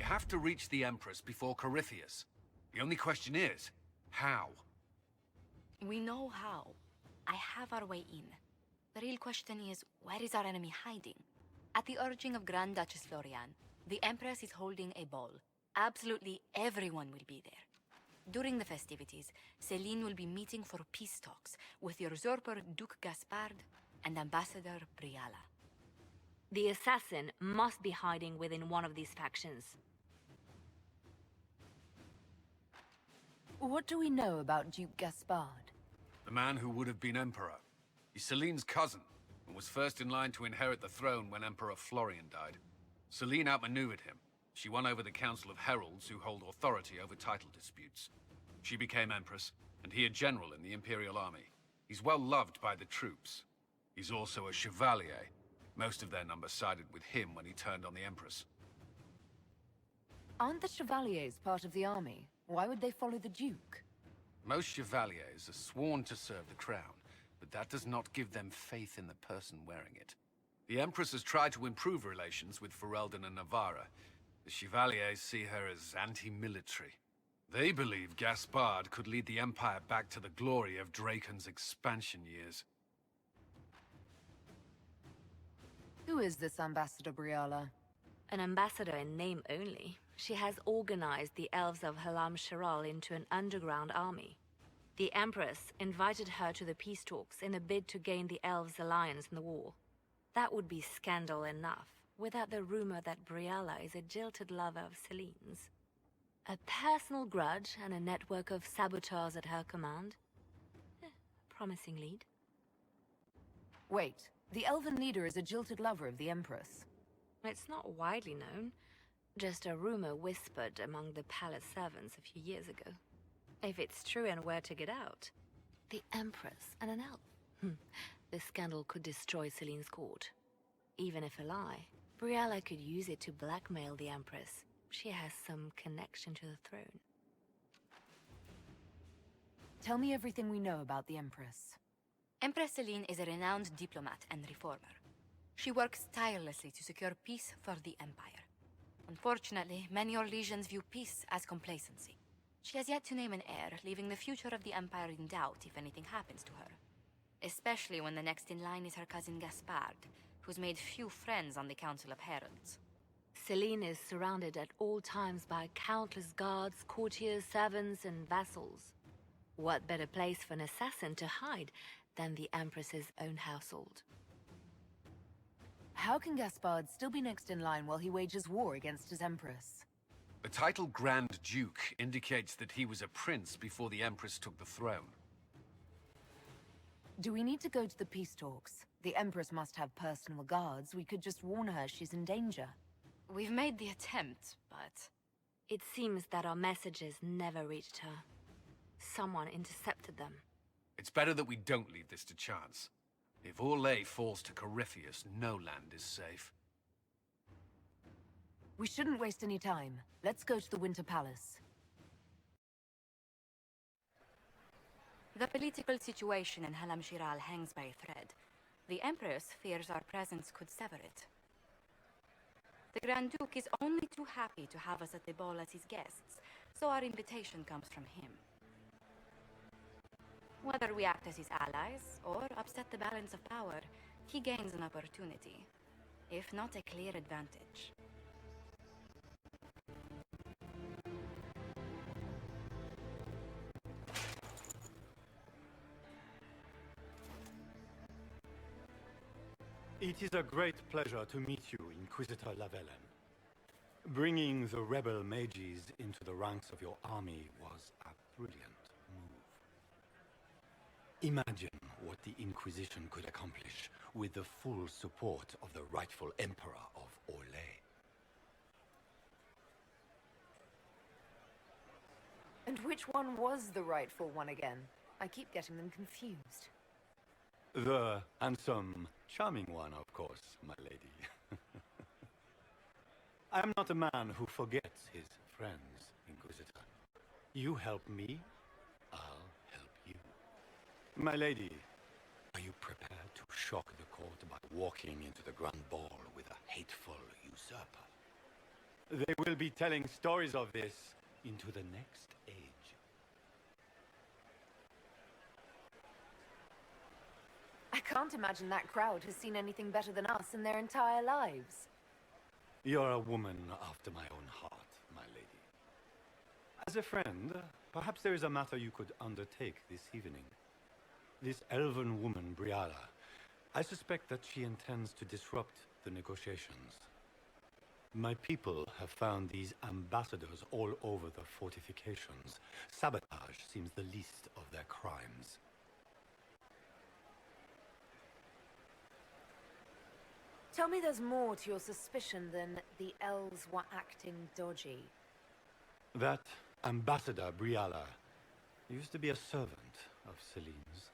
have to reach the Empress before Corypheus. The only question is, how? We know how. I have our way in. The real question is, where is our enemy hiding? At the urging of Grand Duchess Florian, the Empress is holding a ball. Absolutely everyone will be there. During the festivities, Celene will be meeting for peace talks with the usurper Duke Gaspard and Ambassador Briala. The assassin must be hiding within one of these factions. What do we know about Duke Gaspard? The man who would have been Emperor. He's Celene's cousin, and was first in line to inherit the throne when Emperor Florian died. Celene outmaneuvered him. She won over the Council of Heralds, who hold authority over title disputes. She became Empress, and he a general in the Imperial Army. He's well loved by the troops. He's also a chevalier. Most of their number sided with him when he turned on the Empress. Aren't the Chevaliers part of the army? Why would they follow the Duke? Most chevaliers are sworn to serve the crown, but that does not give them faith in the person wearing it. The Empress has tried to improve relations with Ferelden and Navarra. The Chevaliers see her as anti-military. They believe Gaspard could lead the Empire back to the glory of Draken's expansion years. Who is this Ambassador Briala? An ambassador in name only. She has organized the elves of Halam Shiral into an underground army. The Empress invited her to the peace talks in a bid to gain the elves' alliance in the war. That would be scandal enough, without the rumor that Briala is a jilted lover of Celene's. A personal grudge and a network of saboteurs at her command. Promising lead. Wait, the elven leader is a jilted lover of the Empress. It's not widely known. Just a rumor whispered among the palace servants a few years ago. If it's true and were to get out, the Empress and an elf. The scandal could destroy Celene's court. Even if a lie, Briala could use it to blackmail the Empress. She has some connection to the throne. Tell me everything we know about the Empress. Empress Celene is a renowned diplomat and reformer. She works tirelessly to secure peace for the Empire. Unfortunately, many Orlesians view peace as complacency. She has yet to name an heir, leaving the future of the Empire in doubt if anything happens to her. Especially when the next in line is her cousin Gaspard, who's made few friends on the Council of Heralds. Celene is surrounded at all times by countless guards, courtiers, servants, and vassals. What better place for an assassin to hide than the Empress's own household? How can Gaspard still be next in line while he wages war against his Empress? The title Grand Duke indicates that he was a prince before the Empress took the throne. Do we need to go to the peace talks? The Empress must have personal guards. We could just warn her she's in danger. We've made the attempt, but... It seems that our messages never reached her. Someone intercepted them. It's better that we don't leave this to chance. If Orlais falls to Corypheus, no land is safe. We shouldn't waste any time. Let's go to the Winter Palace. The political situation in Halam Shiral hangs by a thread. The Empress fears our presence could sever it. The Grand Duke is only too happy to have us at the ball as his guests, so our invitation comes from him. Whether we act as his allies, or upset the balance of power, he gains an opportunity, if not a clear advantage. It is a great pleasure to meet you, Inquisitor Lavellen. Bringing the rebel mages into the ranks of your army was a brilliant move. Imagine what the Inquisition could accomplish with the full support of the rightful Emperor of Orlais. And which one was the rightful one again? I keep getting them confused. The handsome, charming one, of course, my lady. I am not a man who forgets his friends, Inquisitor. You help me, I'll help you. My lady, are you prepared to shock the court by walking into the Grand Ball with a hateful usurper? They will be telling stories of this into the next age. I can't imagine that crowd has seen anything better than us in their entire lives. You're a woman after my own heart, my lady. As a friend, perhaps there is a matter you could undertake this evening. This elven woman, Briala, I suspect that she intends to disrupt the negotiations. My people have found these ambassadors all over the fortifications. Sabotage seems the least of their crimes. Tell me there's more to your suspicion than the elves were acting dodgy. That ambassador, Briala, used to be a servant of Celene's.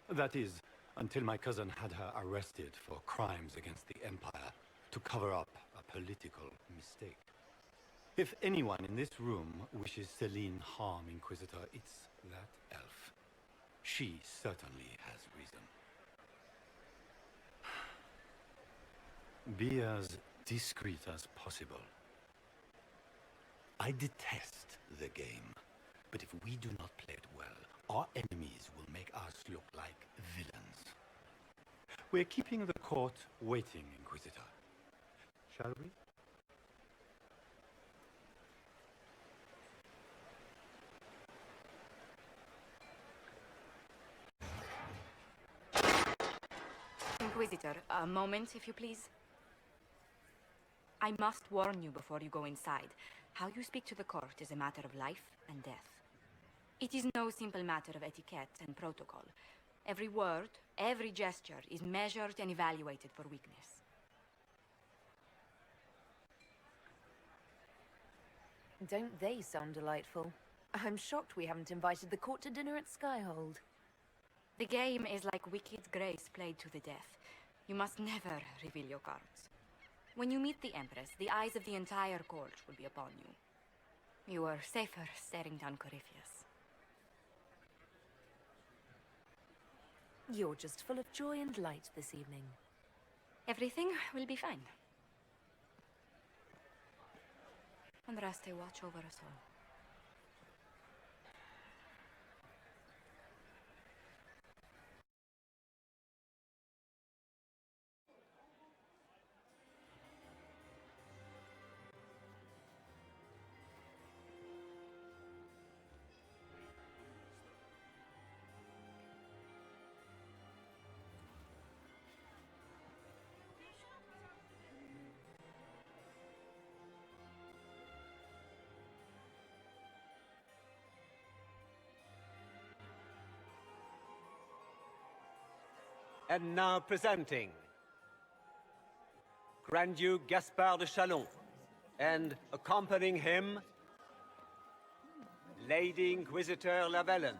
That is, until my cousin had her arrested for crimes against the Empire to cover up a political mistake. If anyone in this room wishes Celene harm, Inquisitor, it's that elf. She certainly has reason. Be as discreet as possible. I detest the game, but if we do not play it well, our enemies will make us look like villains. We're keeping the court waiting, Inquisitor. Shall we? Inquisitor, a moment, if you please. I must warn you before you go inside. How you speak to the court is a matter of life and death. It is no simple matter of etiquette and protocol. Every word, every gesture is measured and evaluated for weakness. Don't they sound delightful? I'm shocked we haven't invited the court to dinner at Skyhold. The game is like Wicked Grace played to the death. You must never reveal your cards. When you meet the Empress, the eyes of the entire court will be upon you. You are safer staring down Corypheus. You're just full of joy and light this evening. Everything will be fine. Andraste, watch over us all. And now presenting Grand Duke Gaspard de Chalon, and accompanying him, Lady Inquisitor Lavellen.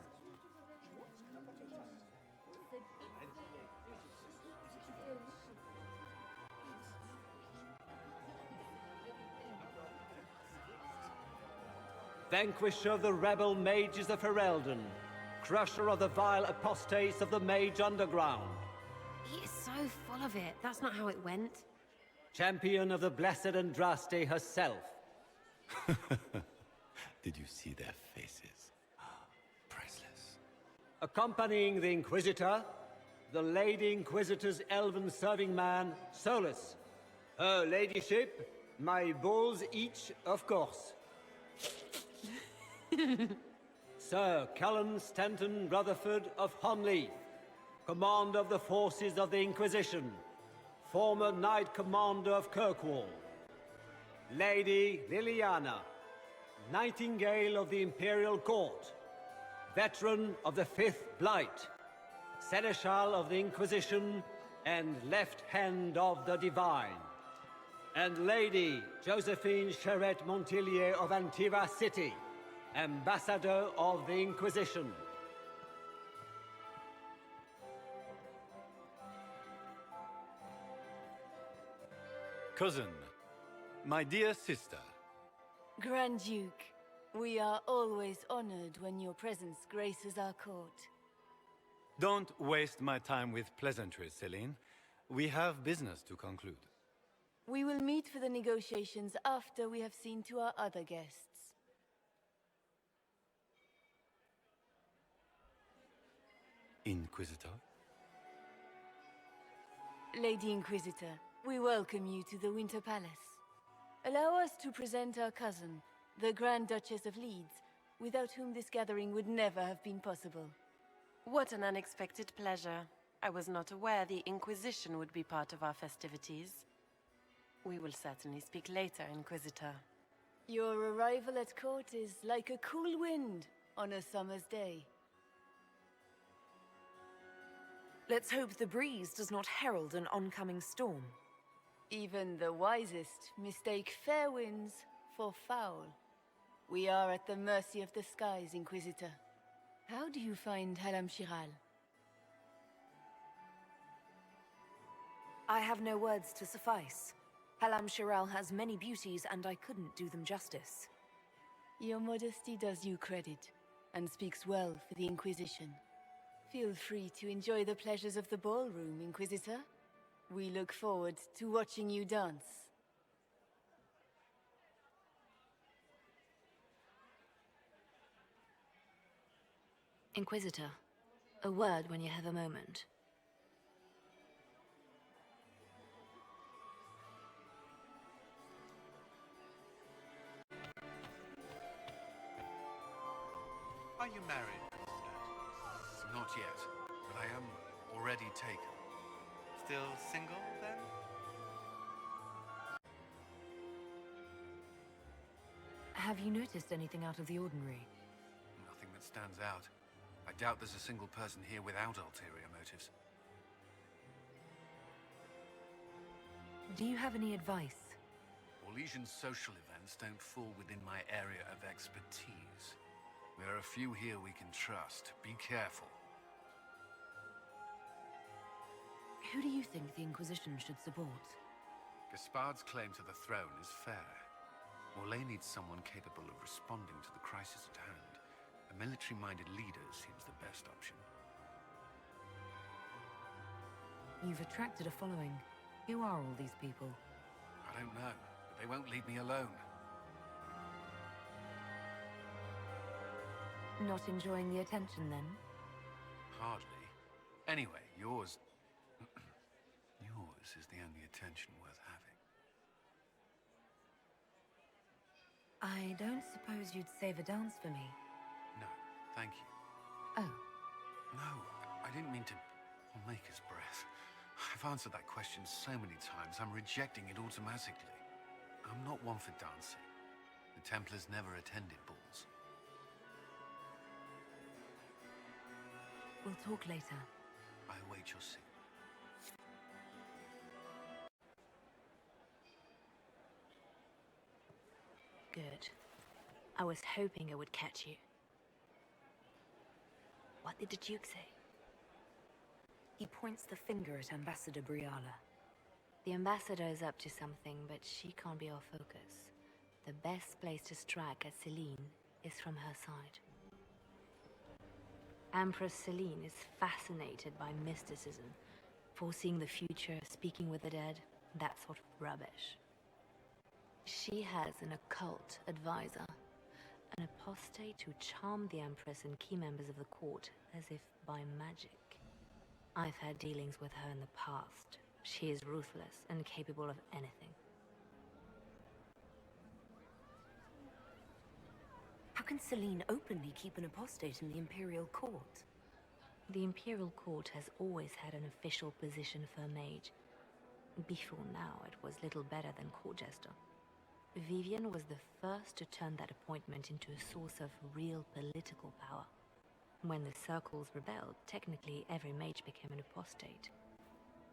Vanquisher of the rebel mages of Ferelden, crusher of the vile apostates of the mage underground. He is so full of it. That's not how it went. Champion of the blessed Andraste herself. Did you see their faces? Priceless. Accompanying the Inquisitor, the Lady Inquisitor's elven serving man, Solus. Her ladyship, my bulls each, of course. Sir Cullen Stanton Rutherford of Honleith, commander of the forces of the Inquisition, former Knight Commander of Kirkwall. Lady Liliana, Nightingale of the Imperial Court, veteran of the Fifth Blight, Seneschal of the Inquisition, and left hand of the Divine. And Lady Josephine Charette Montillier of Antiva City, Ambassador of the Inquisition. Cousin, my dear sister. Grand Duke, we are always honored when your presence graces our court. Don't waste my time with pleasantries, Celene. We have business to conclude. We will meet for the negotiations after we have seen to our other guests. Inquisitor? Lady Inquisitor, we welcome you to the Winter Palace. Allow us to present our cousin, the Grand Duchess of Leeds, without whom this gathering would never have been possible. What an unexpected pleasure. I was not aware the Inquisition would be part of our festivities. We will certainly speak later, Inquisitor. Your arrival at court is like a cool wind on a summer's day. Let's hope the breeze does not herald an oncoming storm. Even the wisest mistake fair winds for foul. We are at the mercy of the skies, Inquisitor. How do you find Halam Shiral? I have no words to suffice. Halam Shiral has many beauties, and I couldn't do them justice. Your modesty does you credit, and speaks well for the Inquisition. Feel free to enjoy the pleasures of the ballroom, Inquisitor. We look forward to watching you dance. Inquisitor, a word when you have a moment. Are you married? Not yet, but I am already taken. Still single, then? Have you noticed anything out of the ordinary? Nothing that stands out. I doubt there's a single person here without ulterior motives. Do you have any advice? Orlaisian social events don't fall within my area of expertise. There are a few here we can trust. Be careful. Who do you think the Inquisition should support? Gaspard's claim to the throne is fair. Orlais needs someone capable of responding to the crisis at hand. A military-minded leader seems the best option. You've attracted a following. Who are all these people? I don't know, but they won't leave me alone. Not enjoying the attention, then? Hardly. Anyway, yours... yours is the only attention worth having. I don't suppose you'd save a dance for me? No, thank you. Oh. No, I didn't mean to... Maker's breath. I've answered that question so many times, I'm rejecting it automatically. I'm not one for dancing. The Templars never attended balls. We'll talk later. I await your signal. Good. I was hoping I would catch you. What did the Duke say? He points the finger at Ambassador Briala. The ambassador is up to something, but she can't be our focus. The best place to strike at Celene is from her side. Emperor Celene is fascinated by mysticism, foreseeing the future, speaking with the dead, that sort of rubbish. She has an occult advisor, an apostate who charmed the Empress and key members of the court as if by magic. I've had dealings with her in the past. She is ruthless and capable of anything. How can Celene openly keep an apostate in the Imperial Court? The Imperial Court has always had an official position for a mage. Before now, it was little better than court jester. Vivian was the first to turn that appointment into a source of real political power. When the circles rebelled, technically every mage became an apostate.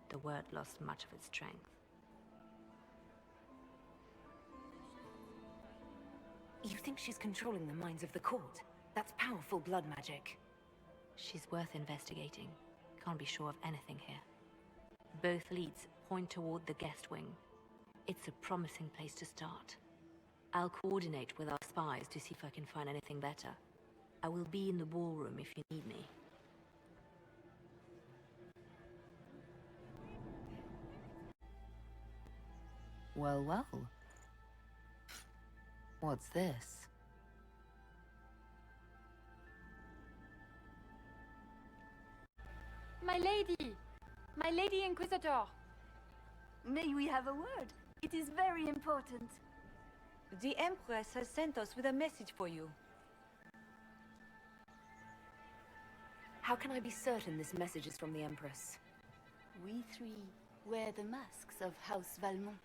The word lost much of its strength. You think she's controlling the minds of the court? That's powerful blood magic. She's worth investigating. Can't be sure of anything here. Both leads point toward the guest wing. It's a promising place to start. I'll coordinate with our spies to see if I can find anything better. I will be in the ballroom if you need me. Well, well. What's this? My Lady Inquisitor! May we have a word? It is very important. The Empress has sent us with a message for you. How can I be certain this message is from the Empress? We three wear the masks of House Valmont.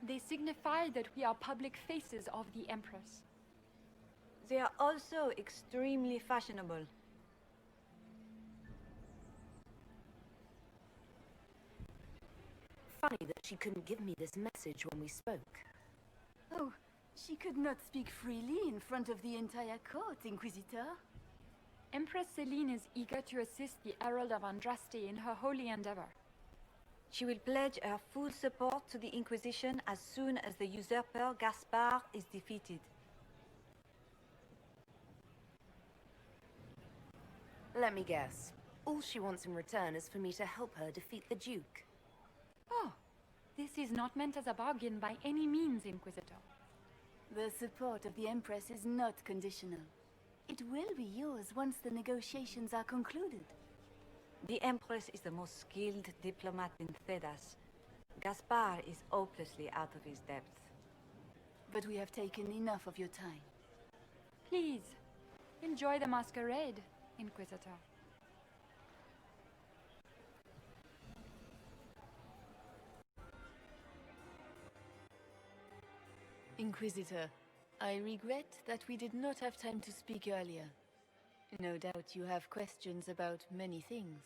They signify that we are public faces of the Empress. They are also extremely fashionable. Funny that she couldn't give me this message when we spoke. Oh, she could not speak freely in front of the entire court, Inquisitor. Empress Celene is eager to assist the Herald of Andraste in her holy endeavor. She will pledge her full support to the Inquisition as soon as the usurper Gaspar is defeated. Let me guess. All she wants in return is for me to help her defeat the Duke. Oh, this is not meant as a bargain by any means, Inquisitor. The support of the Empress is not conditional. It will be yours once the negotiations are concluded. The Empress is the most skilled diplomat in Thedas. Gaspar is hopelessly out of his depth. But we have taken enough of your time. Please, enjoy the masquerade, Inquisitor. Inquisitor, I regret that we did not have time to speak earlier. No doubt you have questions about many things.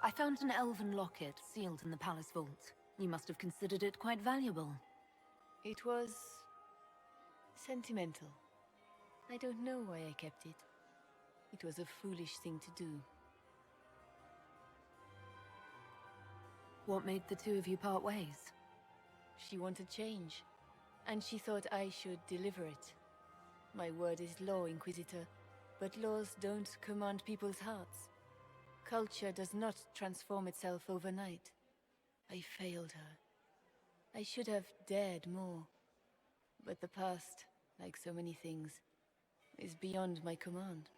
I found an elven locket sealed in the palace vault. You must have considered it quite valuable. It was sentimental. I don't know why I kept it. It was a foolish thing to do. What made the two of you part ways? She wanted change, and she thought I should deliver it. My word is law, Inquisitor, but laws don't command people's hearts. Culture does not transform itself overnight. I failed her. I should have dared more. But the past, like so many things, is beyond my command.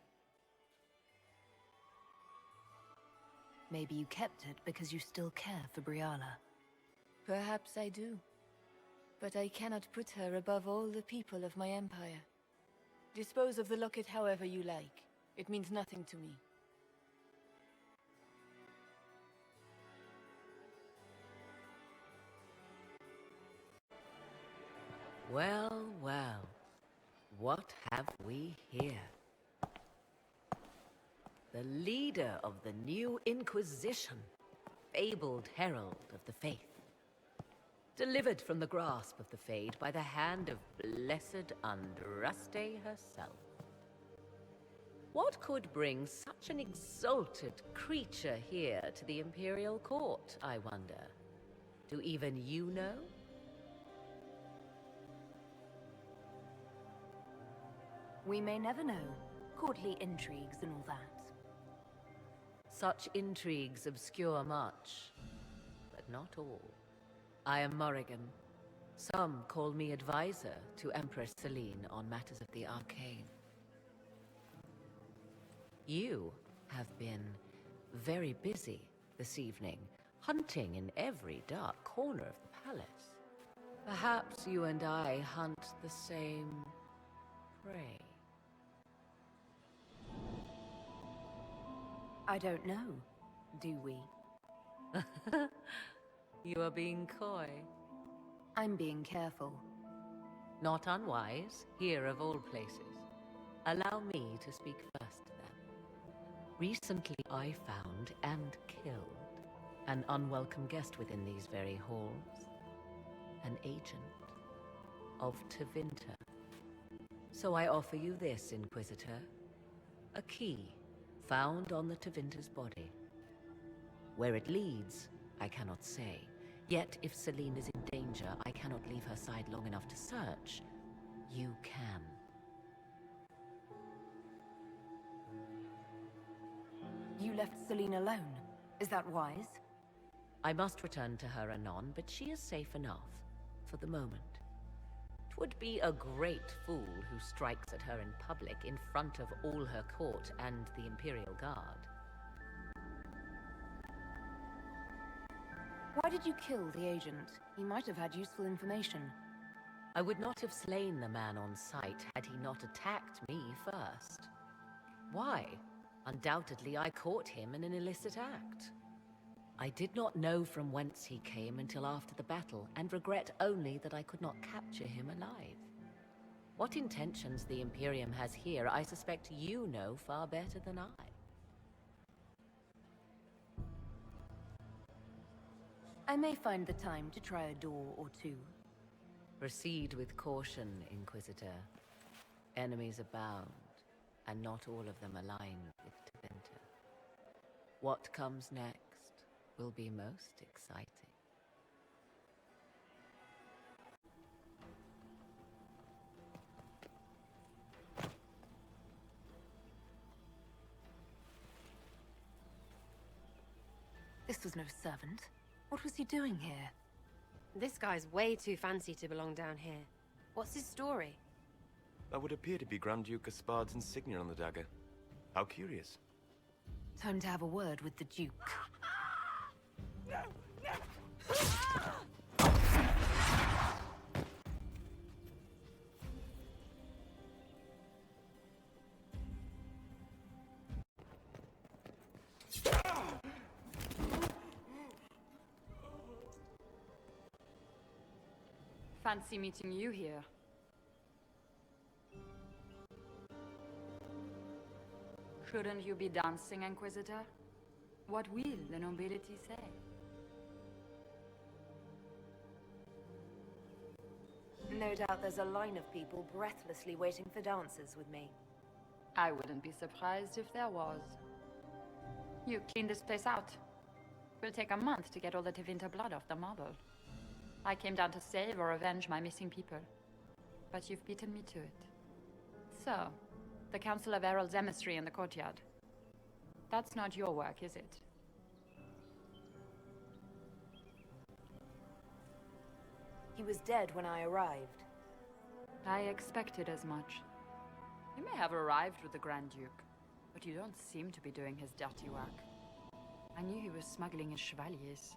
Maybe you kept it because you still care for Briala. Perhaps I do. But I cannot put her above all the people of my empire. Dispose of the locket however you like. It means nothing to me. Well, well. What have we here? The leader of the new Inquisition, fabled herald of the faith. Delivered from the grasp of the Fade by the hand of blessed Andraste herself. What could bring such an exalted creature here to the Imperial Court, I wonder? Do even you know? We may never know. Courtly intrigues and all that. Such intrigues obscure much, but not all. I am Morrigan. Some call me advisor to Emperor Celene on matters of the arcane. You have been very busy this evening, hunting in every dark corner of the palace. Perhaps you and I hunt the same prey. I don't know. Do we? You are being coy. I'm being careful. Not unwise, here of all places. Allow me to speak first, then. Recently I found and killed an unwelcome guest within these very halls. An agent of Tevinter. So I offer you this, Inquisitor. A key found on the Tevinter's body. Where it leads, I cannot say. Yet, if Celene is in danger, I cannot leave her side long enough to search. You can. You left Celene alone? Is that wise? I must return to her anon, but she is safe enough, for the moment. 'Twould be a great fool who strikes at her in public in front of all her court and the Imperial Guard. Why did you kill the agent? He might have had useful information. I would not have slain the man on sight had he not attacked me first. Why? Undoubtedly, I caught him in an illicit act. I did not know from whence he came until after the battle, and regret only that I could not capture him alive. What intentions the Imperium has here, I suspect you know far better than I. I may find the time to try a door or two. Proceed with caution, Inquisitor. Enemies abound, and not all of them aligned with Tevinter. What comes next will be most exciting. This was no servant. What was he doing here? This guy's way too fancy to belong down here. What's his story? That would appear to be Grand Duke Gaspard's insignia on the dagger. How curious. Time to have a word with the Duke. Fancy meeting you here. Shouldn't you be dancing, Inquisitor? What will the nobility say? No doubt there's a line of people breathlessly waiting for dances with me. I wouldn't be surprised if there was. You cleaned this place out. It'll take a month to get all the Tevinter blood off the marble. I came down to save or avenge my missing people. But you've beaten me to it. So, the Council of Herald's emissary in the courtyard. That's not your work, is it? He was dead when I arrived. I expected as much. You may have arrived with the Grand Duke, but you don't seem to be doing his dirty work. I knew he was smuggling his chevaliers,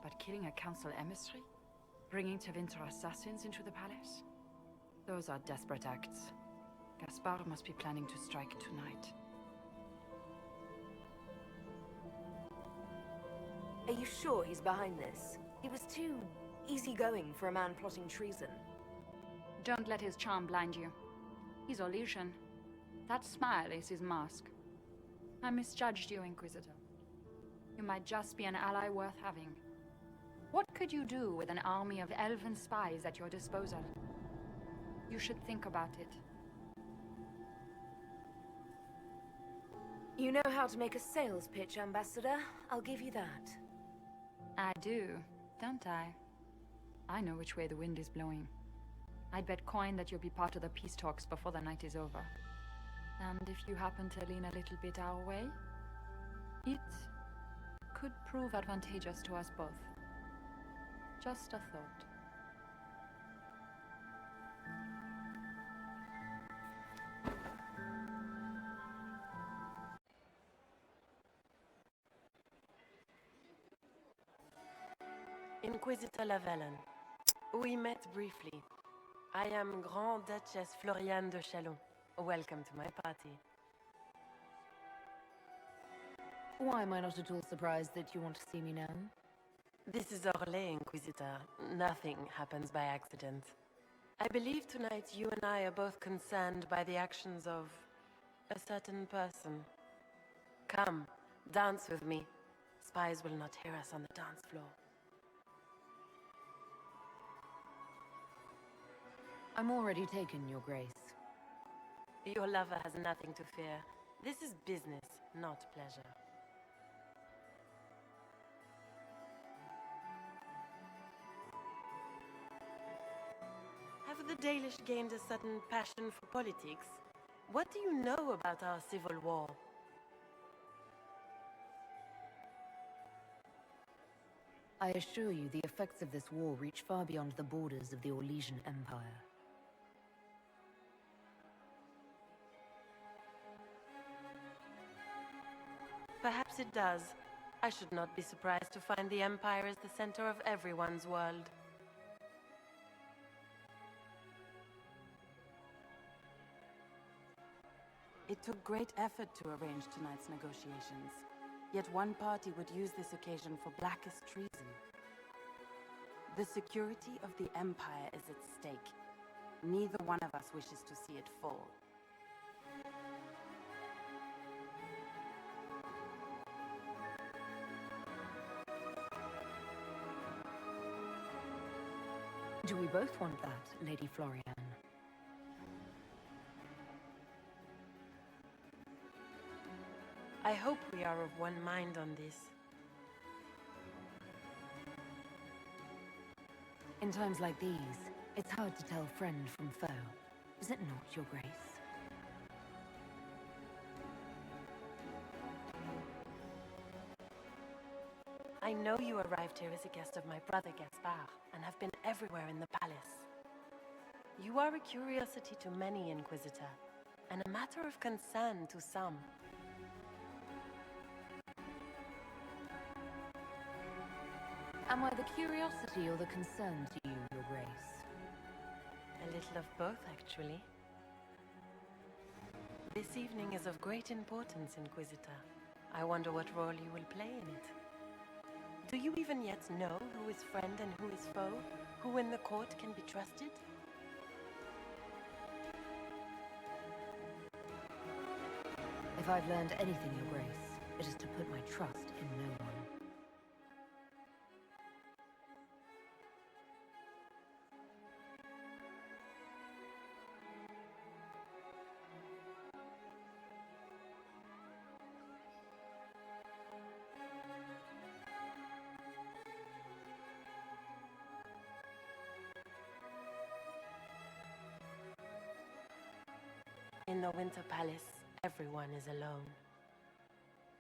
but killing a council emissary? Bringing Tevinter assassins into the palace? Those are desperate acts. Gaspard must be planning to strike tonight. Are you sure he's behind this? He was too easygoing for a man plotting treason. Don't let his charm blind you. He's Orlesian. That smile is his mask. I misjudged you, Inquisitor. You might just be an ally worth having. What could you do with an army of elven spies at your disposal? You should think about it. You know how to make a sales pitch, Ambassador. I'll give you that. I do, don't I? I know which way the wind is blowing. I'd bet coin that you'll be part of the peace talks before the night is over. And if you happen to lean a little bit our way, it could prove advantageous to us both. Just a thought. Inquisitor Lavellen. We met briefly. I am Grand Duchess Floriane de Chalon. Welcome to my party. Why am I not at all surprised that you want to see me now? This is Orlais, Inquisitor. Nothing happens by accident. I believe tonight you and I are both concerned by the actions of a certain person. Come, dance with me. Spies will not hear us on the dance floor. I'm already taken, Your Grace. Your lover has nothing to fear. This is business, not pleasure. Have the Dalish gained a sudden passion for politics? What do you know about our civil war? I assure you the effects of this war reach far beyond the borders of the Orlesian Empire. Perhaps it does. I should not be surprised to find the Empire is the center of everyone's world. It took great effort to arrange tonight's negotiations. Yet one party would use this occasion for blackest treason. The security of the Empire is at stake. Neither one of us wishes to see it fall. Do we both want that, Lady Florian? I hope we are of one mind on this. In times like these, it's hard to tell friend from foe. Is it not, Your Grace? I know you arrived here as a guest of my brother Gaspard, and have been everywhere in the palace. You are a curiosity to many, Inquisitor, and a matter of concern to some. Am I the curiosity or the concern to you, Your Grace? A little of both, actually. This evening is of great importance, Inquisitor. I wonder what role you will play in it. Do you even yet know who is friend and who is foe? Who in the court can be trusted? If I've learned anything, Your Grace, it is to put my trust in no one. In the Winter Palace, everyone is alone.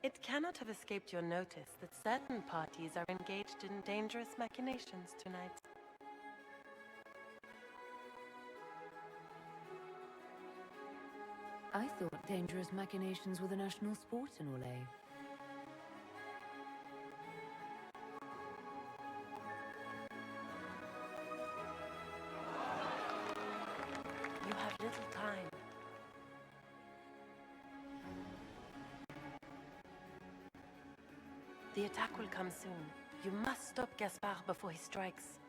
It cannot have escaped your notice that certain parties are engaged in dangerous machinations tonight. I thought dangerous machinations were the national sport in Orlais. You have little time. The attack will come soon. You must stop Gaspard before he strikes.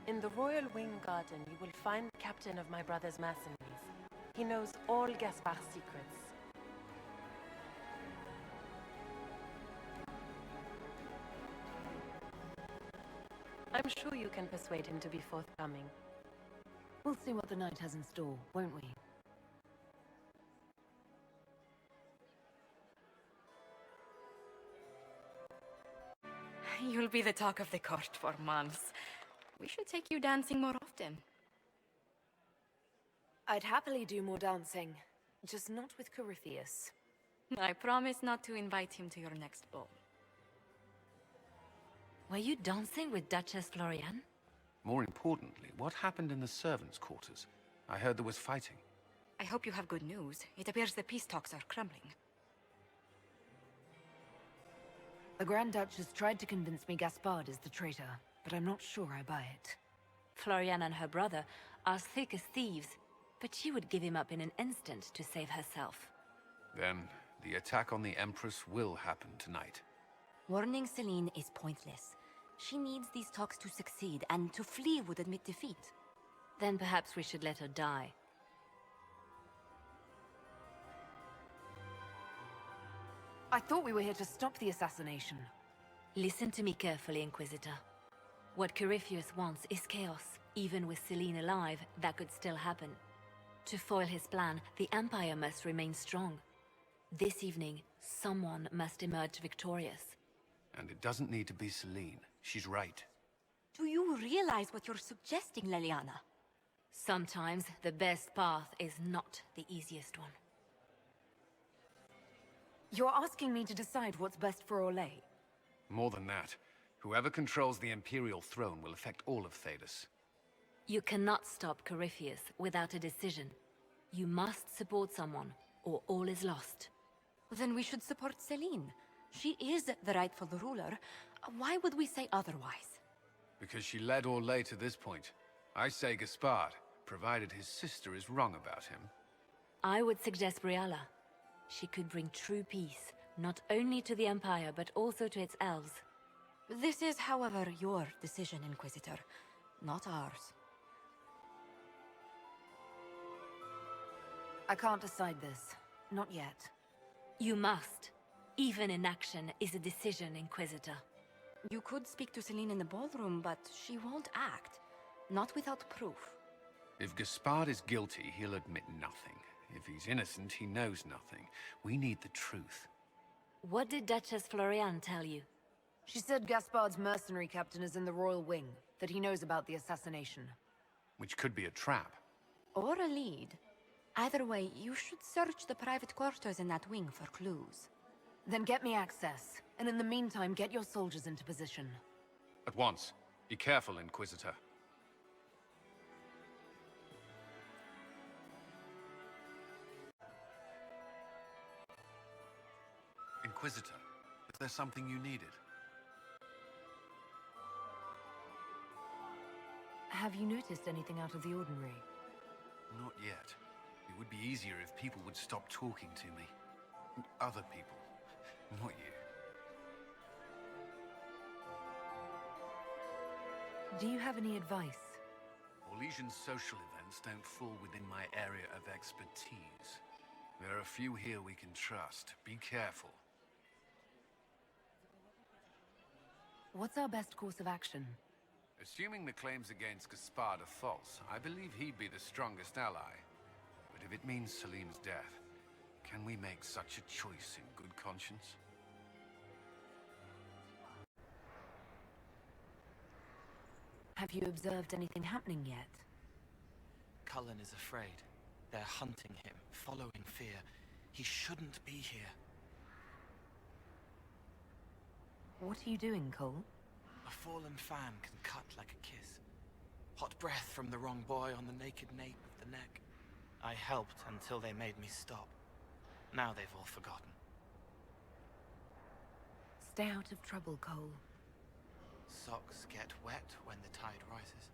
In the Royal Wing Garden, you will find the captain of my brother's mercenaries. He knows all Gaspard's secrets. I'm sure you can persuade him to be forthcoming. We'll see what the night has in store, won't we? You'll be the talk of the court for months. We should take you dancing more often. I'd happily do more dancing, just not with Corypheus. I promise not to invite him to your next ball. Were you dancing with Duchess Florian? More importantly, what happened in the servants' quarters? I heard there was fighting. I hope you have good news. It appears the peace talks are crumbling. The Grand Duchess tried to convince me Gaspard is the traitor, but I'm not sure I buy it. Florian and her brother are thick as thieves, but she would give him up in an instant to save herself. Then, the attack on the Empress will happen tonight. Warning Celene is pointless. She needs these talks to succeed, and to flee would admit defeat. Then perhaps we should let her die. I thought we were here to stop the assassination. Listen to me carefully, Inquisitor. What Corypheus wants is chaos. Even with Celene alive, that could still happen. To foil his plan, the Empire must remain strong. This evening, someone must emerge victorious. And it doesn't need to be Celene. She's right. Do you realize what you're suggesting, Leliana? Sometimes the best path is not the easiest one. You're asking me to decide what's best for Orlais? More than that, Whoever controls the Imperial throne will affect all of Thedas. You cannot stop Corypheus without a decision. You must support someone, or all is lost. Then we should support Celene. She is the rightful ruler. Why would we say otherwise? Because she led Orlais to this point. I say Gaspard, provided his sister is wrong about him. I would suggest Briala. She could bring true peace, not only to the Empire, but also to its elves. This is, however, your decision, Inquisitor, not ours. I can't decide this. Not yet. You must. Even inaction is a decision, Inquisitor. You could speak to Celene in the ballroom, but she won't act. Not without proof. If Gaspard is guilty, he'll admit nothing. If he's innocent, he knows nothing. We need the truth. What did Duchess Floriane tell you? She said Gaspard's mercenary captain is in the Royal Wing, that he knows about the assassination. Which could be a trap. Or a lead. Either way, you should search the private quarters in that wing for clues. Then get me access, and in the meantime, get your soldiers into position. At once. Be careful, Inquisitor. Inquisitor, is there something you needed? Have you noticed anything out of the ordinary? Not yet. It would be easier if people would stop talking to me. Other people. Not you. Do you have any advice? Orlesian social events don't fall within my area of expertise. There are a few here we can trust. Be careful. What's our best course of action? Assuming the claims against Gaspard are false, I believe he'd be the strongest ally. But if it means Celene's death, can we make such a choice in good conscience? Have you observed anything happening yet? Cullen is afraid. They're hunting him, following fear. He shouldn't be here. What are you doing, Cole? A fallen fan can cut like a kiss. Hot breath from the wrong boy on the naked nape of the neck. I helped until they made me stop. Now they've all forgotten. Stay out of trouble, Cole. Socks get wet when the tide rises.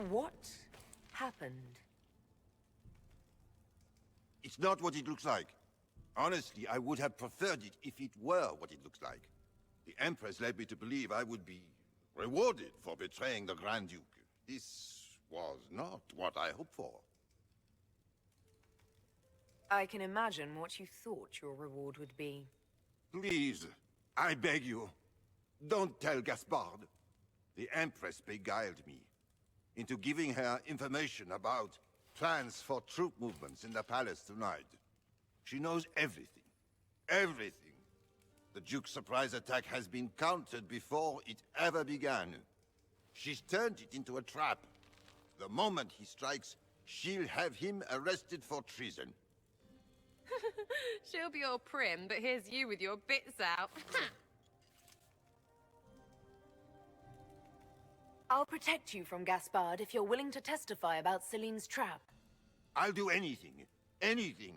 What happened? It's not what it looks like. Honestly, I would have preferred it if it were what it looks like. The Empress led me to believe I would be rewarded for betraying the Grand Duke. This was not what I hoped for. I can imagine what you thought your reward would be. Please, I beg you, don't tell Gaspard. The Empress beguiled me into giving her information about plans for troop movements in the palace tonight. She knows everything. Everything. The Duke's surprise attack has been countered before it ever began. She's turned it into a trap. The moment he strikes, she'll have him arrested for treason. She'll be all prim, but here's you with your bits out. I'll protect you from Gaspard if you're willing to testify about Celene's trap. I'll do anything. Anything.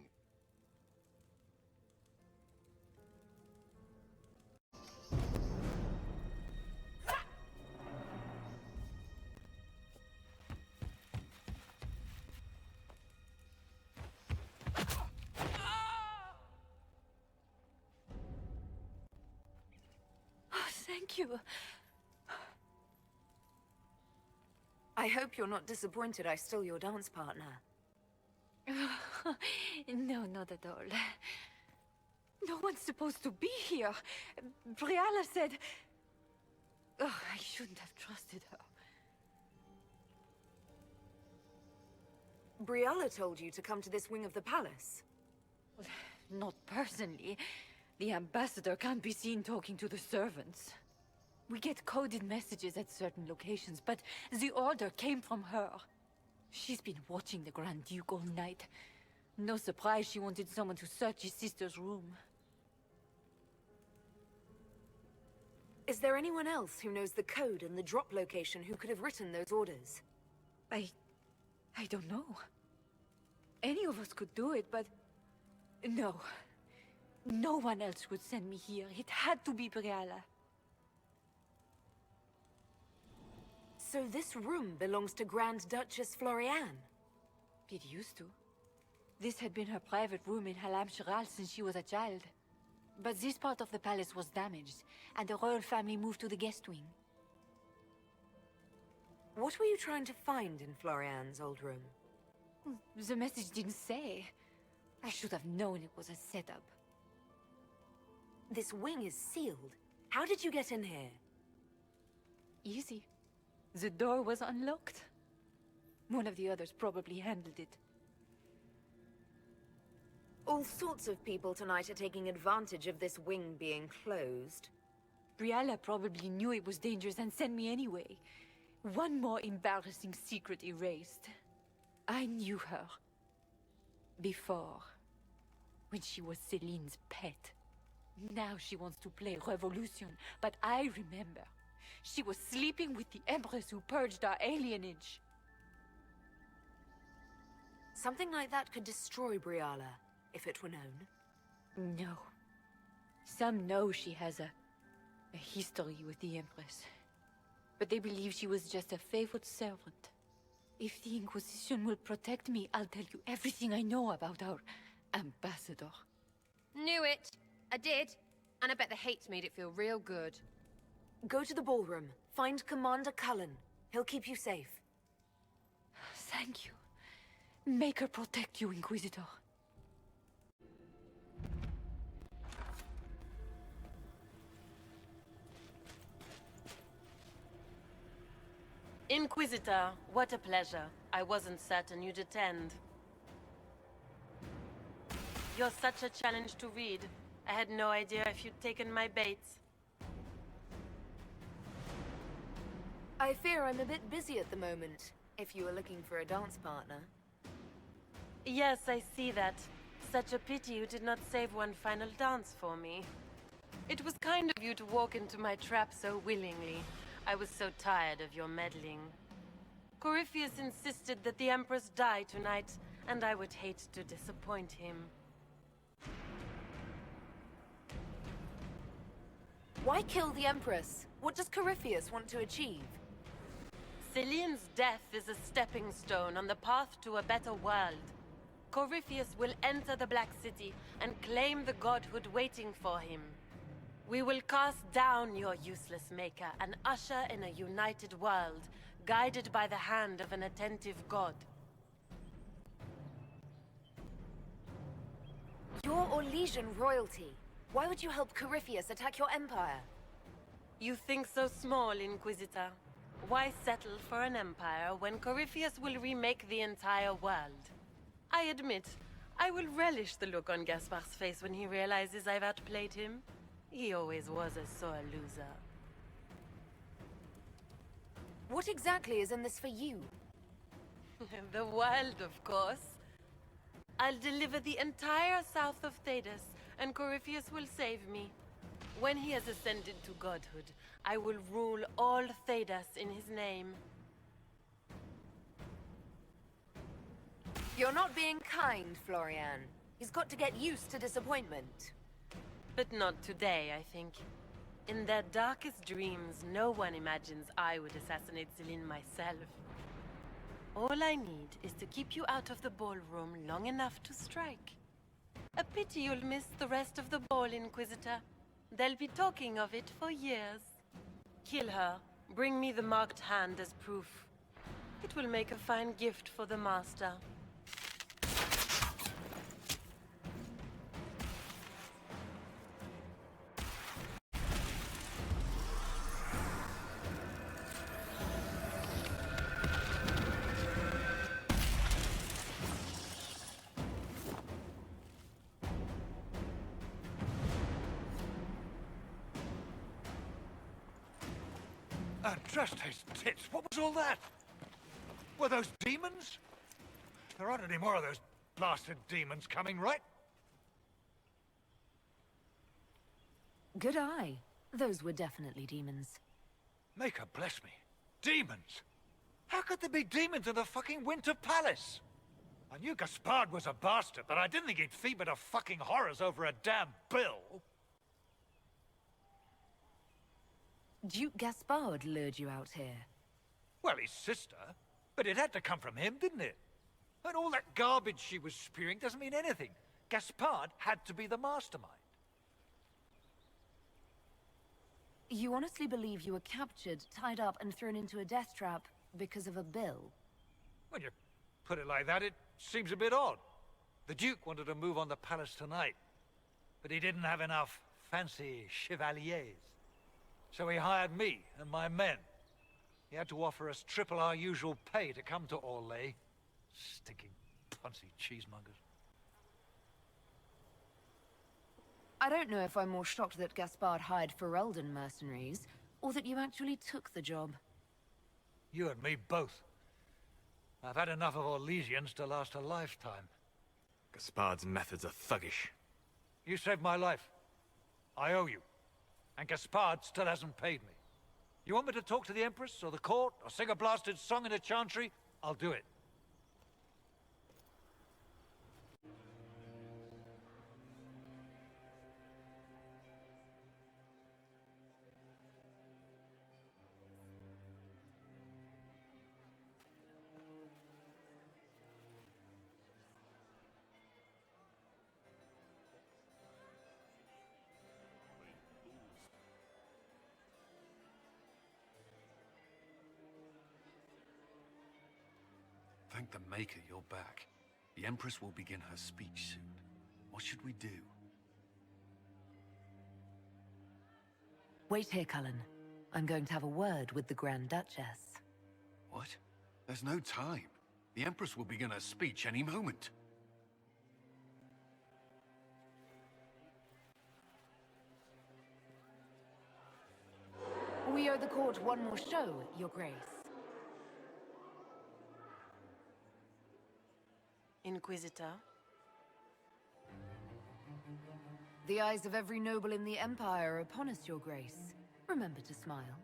Oh, thank you. I hope you're not disappointed I stole your dance partner. No, not at all. No one's supposed to be here. Briala said... Oh, I shouldn't have trusted her. Briala told you to come to this wing of the palace. Well, not personally. The ambassador can't be seen talking to the servants. We get coded messages at certain locations, but the order came from her. She's been watching the Grand Duke all night. No surprise she wanted someone to search his sister's room. Is there anyone else who knows the code and the drop location who could have written those orders? I don't know. Any of us could do it, but... No. No one else would send me here. It had to be Briala. So this room belongs to Grand Duchess Floriane? It used to. This had been her private room in Halam-Shiral since she was a child. But this part of the palace was damaged, and the royal family moved to the guest wing. What were you trying to find in Floriane's old room? The message didn't say. I should have known it was a setup. This wing is sealed. How did you get in here? Easy. The door was unlocked. One of the others probably handled it. All sorts of people tonight are taking advantage of this wing being closed. Briala probably knew it was dangerous and sent me anyway. One more embarrassing secret erased. I knew her. Before. When she was Celene's pet. Now she wants to play revolution, but I remember. She was sleeping with the Empress who purged our alienage. Something like that could destroy Briala, if it were known. No. Some know she has a history with the Empress. But they believe she was just a favored servant. If the Inquisition will protect me, I'll tell you everything I know about our ambassador. Knew it. I did. And I bet the hate's made it feel real good. Go to the ballroom. Find Commander Cullen. He'll keep you safe. Thank you. Make her protect you, Inquisitor. Inquisitor, what a pleasure. I wasn't certain you'd attend. You're such a challenge to read. I had no idea if you'd taken my bait. I fear I'm a bit busy at the moment, if you were looking for a dance partner. Yes, I see that. Such a pity you did not save one final dance for me. It was kind of you to walk into my trap so willingly. I was so tired of your meddling. Corypheus insisted that the Empress die tonight, and I would hate to disappoint him. Why kill the Empress? What does Corypheus want to achieve? Celene's death is a stepping stone on the path to a better world. Corypheus will enter the Black City and claim the godhood waiting for him. We will cast down your useless maker and usher in a united world, guided by the hand of an attentive god. You're Orlesian royalty. Why would you help Corypheus attack your empire? You think so small, Inquisitor. Why settle for an empire when Corypheus will remake the entire world? I admit, I will relish the look on Gaspar's face when he realizes I've outplayed him. He always was a sore loser. What exactly is in this for you? The world, of course. I'll deliver the entire south of Thedas, and Corypheus will save me. When he has ascended to godhood, I will rule all Thedas in his name. You're not being kind, Floriane. He's got to get used to disappointment. But not today, I think. In their darkest dreams, no one imagines I would assassinate Celene myself. All I need is to keep you out of the ballroom long enough to strike. A pity you'll miss the rest of the ball, Inquisitor. They'll be talking of it for years. Kill her. Bring me the marked hand as proof. It will make a fine gift for the Master. God, trust his tits. What was all that? Were those demons? There aren't any more of those blasted demons coming, right? Good eye. Those were definitely demons. Make her bless me. Demons? How could there be demons in the fucking Winter Palace? I knew Gaspard was a bastard, but I didn't think he'd feed to fucking horrors over a damn bill. Duke Gaspard lured you out here. Well, his sister. But it had to come from him, didn't it? And all that garbage she was spewing doesn't mean anything. Gaspard had to be the mastermind. You honestly believe you were captured, tied up, and thrown into a death trap because of a bill? When you put it like that, it seems a bit odd. The Duke wanted to move on the palace tonight, but he didn't have enough fancy chevaliers. So he hired me and my men. He had to offer us triple our usual pay to come to Orlais. Stinking punsy cheesemongers. I don't know if I'm more shocked that Gaspard hired Ferelden mercenaries, or that you actually took the job. You and me both. I've had enough of Orlaisians to last a lifetime. Gaspard's methods are thuggish. You saved my life. I owe you. And Gaspard still hasn't paid me. You want me to talk to the Empress, or the court, or sing a blasted song in a chantry? I'll do it. Thank the Maker you're back. The Empress will begin her speech soon. What should we do? Wait here, Cullen. I'm going to have a word with the Grand Duchess. What? There's no time. The Empress will begin her speech any moment. We owe the court one more show, Your Grace. Inquisitor? The eyes of every noble in the Empire are upon us, Your Grace. Remember to smile.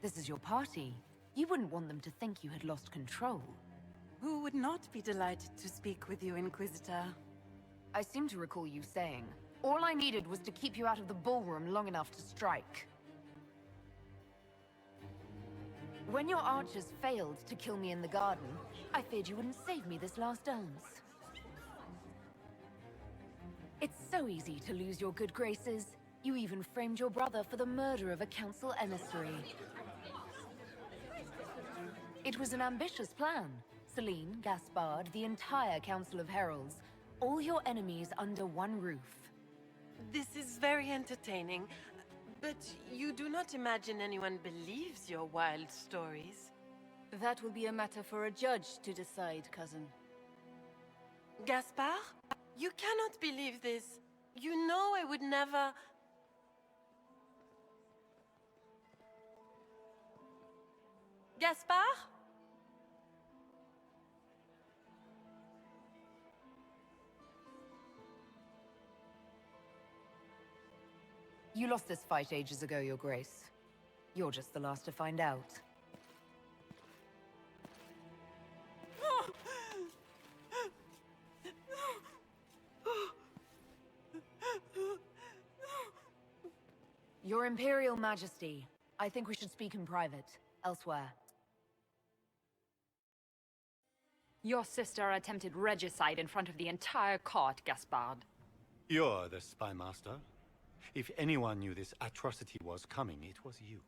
This is your party. You wouldn't want them to think you had lost control. Who would not be delighted to speak with you, Inquisitor? I seem to recall you saying, all I needed was to keep you out of the ballroom long enough to strike. When your archers failed to kill me in the garden, I feared you wouldn't save me this last dance. It's so easy to lose your good graces. You even framed your brother for the murder of a council emissary. It was an ambitious plan. Celene, Gaspard, the entire Council of Heralds, all your enemies under one roof. This is very entertaining, but you do not imagine anyone believes your wild stories? That will be a matter for a judge to decide, cousin. Gaspard? You cannot believe this. You know I would never... Gaspard? You lost this fight ages ago, Your Grace. You're just the last to find out. Your Imperial Majesty, I think we should speak in private, elsewhere. Your sister attempted regicide in front of the entire court, Gaspard. You're the spy master. If anyone knew this atrocity was coming, it was you.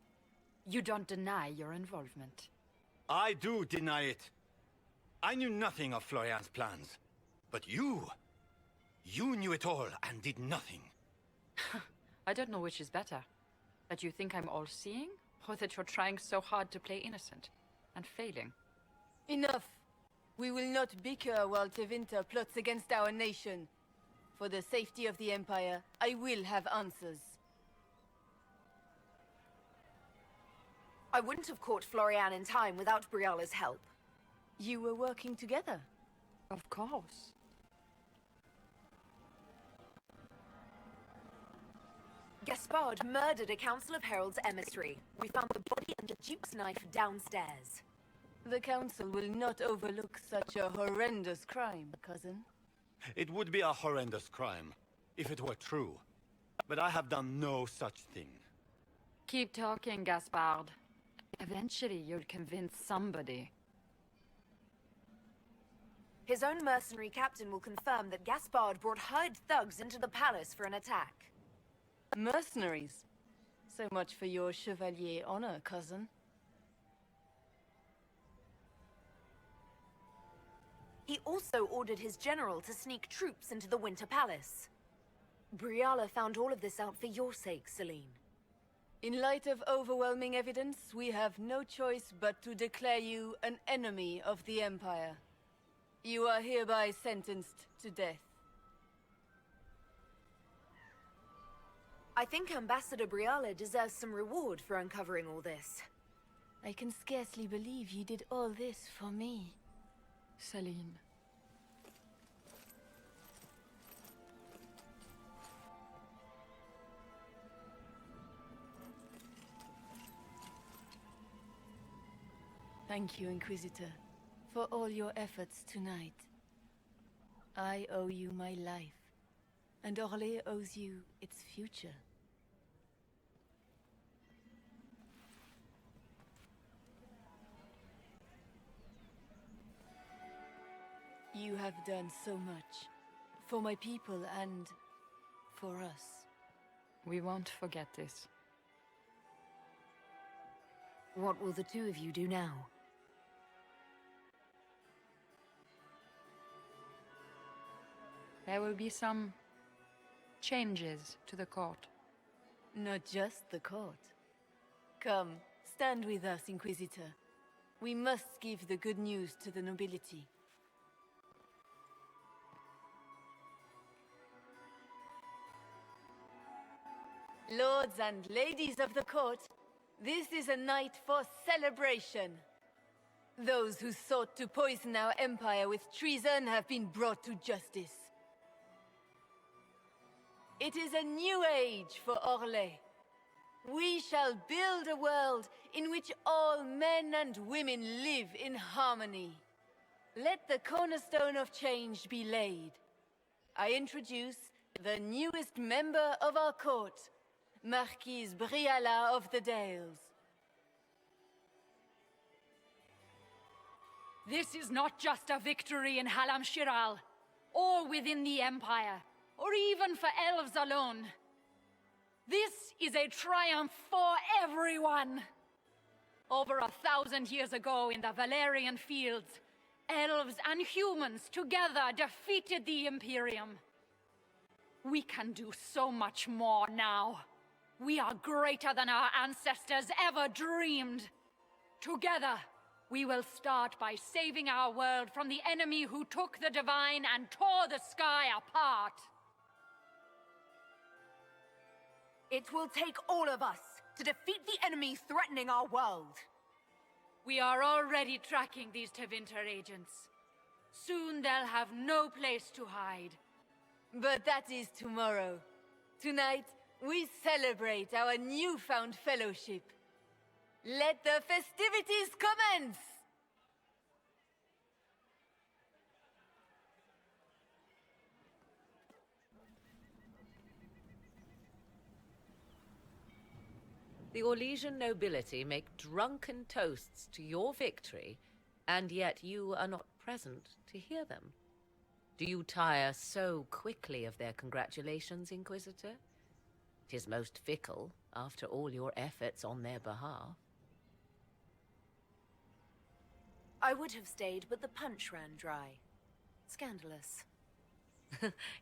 You don't deny your involvement. I do deny it. I knew nothing of Florian's plans. But you knew it all and did nothing. I don't know which is better. That you think I'm all-seeing, or that you're trying so hard to play innocent, and failing. Enough! We will not bicker while Tevinter plots against our nation. For the safety of the Empire, I will have answers. I wouldn't have caught Florian in time without Briala's help. You were working together? Of course. Gaspard murdered a Council of Heralds emissary. We found the body and the Duke's knife downstairs. The Council will not overlook such a horrendous crime, cousin. It would be a horrendous crime, if it were true. But I have done no such thing. Keep talking, Gaspard. Eventually you'll convince somebody. His own mercenary captain will confirm that Gaspard brought hired thugs into the palace for an attack. Mercenaries? So much for your chevalier honor, cousin. He also ordered his general to sneak troops into the Winter Palace. Briala found all of this out for your sake, Celene. In light of overwhelming evidence, we have no choice but to declare you an enemy of the Empire. You are hereby sentenced to death. I think Ambassador Briala deserves some reward for uncovering all this. I can scarcely believe you did all this for me. Celene. Thank you, Inquisitor, for all your efforts tonight. I owe you my life, and Orlais owes you its future. You have done so much, for my people and for us. We won't forget this. What will the two of you do now? There will be some changes to the court. Not just the court. Come, stand with us, Inquisitor. We must give the good news to the nobility. Lords and ladies of the court, this is a night for celebration. Those who sought to poison our empire with treason have been brought to justice. It is a new age for Orlais. We shall build a world in which all men and women live in harmony. Let the cornerstone of change be laid. I introduce the newest member of our court, Marquise Briala of the Dales. This is not just a victory in Halam Shiral, or within the Empire, or even for elves alone. This is a triumph for everyone! Over 1,000 years ago in the Valerian fields, elves and humans together defeated the Imperium. We can do so much more now. We are greater than our ancestors ever dreamed. Together, we will start by saving our world from the enemy who took the divine and tore the sky apart. It will take all of us to defeat the enemy threatening our world. We are already tracking these Tevinter agents. Soon they'll have no place to hide. But that is tomorrow. Tonight, we celebrate our newfound fellowship. Let the festivities commence! The Orlesian nobility make drunken toasts to your victory, and yet you are not present to hear them. Do you tire so quickly of their congratulations, Inquisitor? 'Tis most fickle, after all your efforts on their behalf. I would have stayed, but the punch ran dry. Scandalous.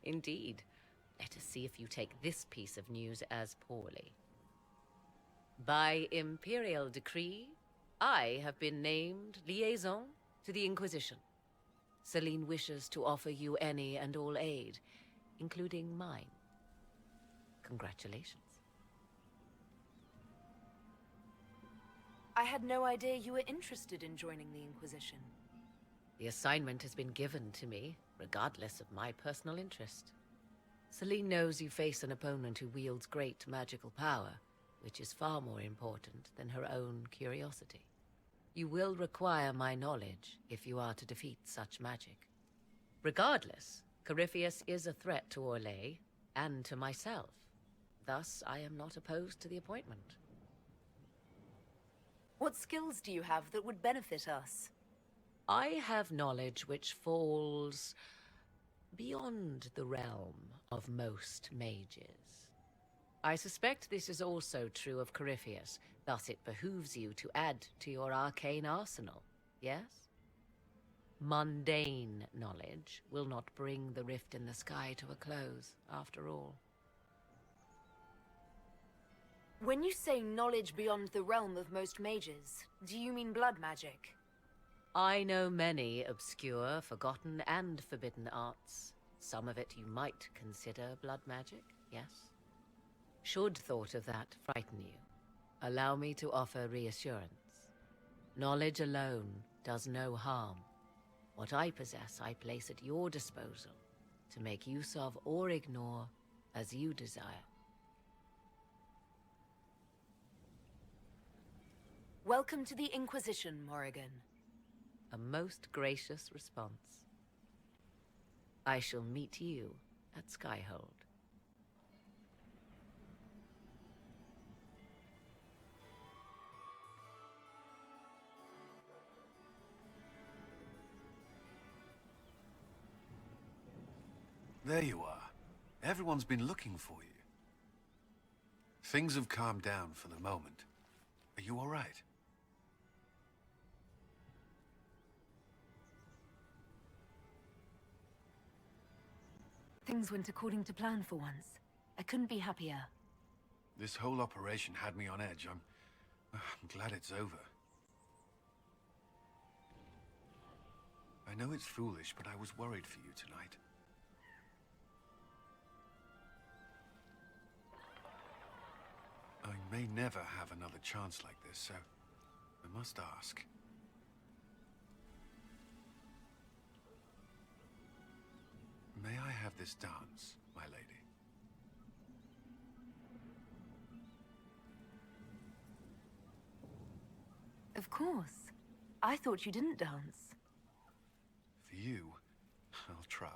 Indeed. Let us see if you take this piece of news as poorly. By imperial decree, I have been named liaison to the Inquisition. Celene wishes to offer you any and all aid, including mine. Congratulations. I had no idea you were interested in joining the Inquisition. The assignment has been given to me, regardless of my personal interest. Celene knows you face an opponent who wields great magical power, which is far more important than her own curiosity. You will require my knowledge if you are to defeat such magic. Regardless, Corypheus is a threat to Orlais and to myself. Thus, I am not opposed to the appointment. What skills do you have that would benefit us? I have knowledge which falls beyond the realm of most mages. I suspect this is also true of Corypheus, thus it behooves you to add to your arcane arsenal, yes? Mundane knowledge will not bring the rift in the sky to a close, after all. When you say knowledge beyond the realm of most mages, do you mean blood magic? I know many obscure, forgotten, and forbidden arts. Some of it you might consider blood magic, yes? Should thought of that frighten you, allow me to offer reassurance. Knowledge alone does no harm. What I possess, I place at your disposal to make use of or ignore as you desire. Welcome to the Inquisition, Morrigan. A most gracious response. I shall meet you at Skyhold. There you are. Everyone's been looking for you. Things have calmed down for the moment. Are you all right? Things went according to plan for once. I couldn't be happier. This whole operation had me on edge. I'm glad it's over. I know it's foolish, but I was worried for you tonight. I may never have another chance like this, so I must ask. May I have this dance, my lady? Of course. I thought you didn't dance. For you, I'll try.